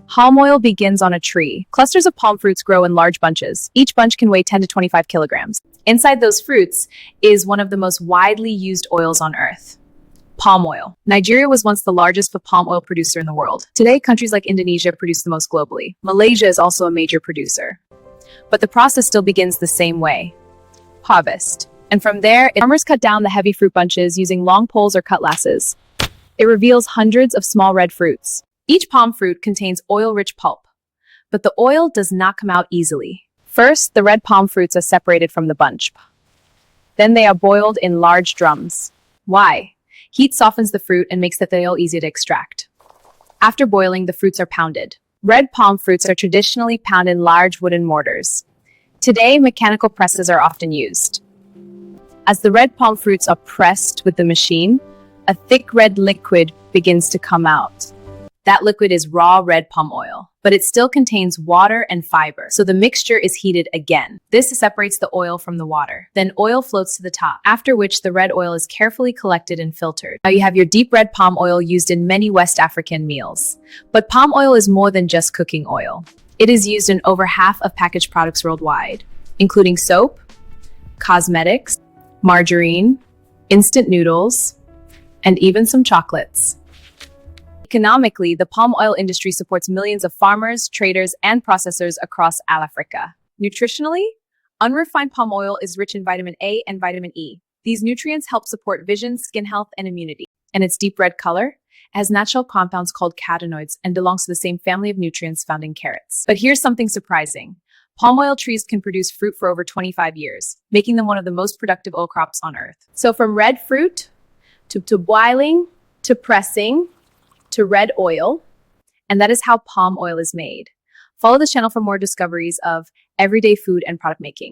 Palm oil begins on a tree. Clusters of palm fruits grow in large bunches. Each bunch can weigh 10 to 25 kilograms. Inside those fruits is one of the most widely used oils on earth. Palm oil. Nigeria was once the largest palm oil producer in the world. Today, countries like Indonesia produce the most globally. Malaysia is also a major producer. But the process still begins the same way. Harvest. And from there, farmers cut down the heavy fruit bunches using long poles or cutlasses. It reveals hundreds of small red fruits. Each palm fruit contains oil-rich pulp, but the oil does not come out easily. First, the red palm fruits are separated from the bunch. Then they are boiled in large drums. Why? Heat softens the fruit and makes the oil easy to extract. After boiling, the fruits are pounded. Red palm fruits are traditionally pounded in large wooden mortars. Today, mechanical presses are often used. As the red palm fruits are pressed with the machine, a thick red liquid begins to come out. That liquid is raw red palm oil, but it still contains water and fiber, so the mixture is heated again. This separates the oil from the water. Then oil floats to the top, after which the red oil is carefully collected and filtered. Now you have your deep red palm oil used in many West African meals. But palm oil is more than just cooking oil. It is used in over half of packaged products worldwide, including soap, cosmetics, margarine, instant noodles, and even some chocolates. Economically, the palm oil industry supports millions of farmers, traders, and processors across Africa. Nutritionally, unrefined palm oil is rich in vitamin A and vitamin E. These nutrients help support vision, skin health, and immunity. And its deep red color has natural compounds called carotenoids and belongs to the same family of nutrients found in carrots. But here's something surprising. Palm oil trees can produce fruit for over 25 years, making them one of the most productive oil crops on earth. So from red fruit to boiling to pressing, to red oil, and that is how palm oil is made. Follow this channel for more discoveries of everyday food and product making.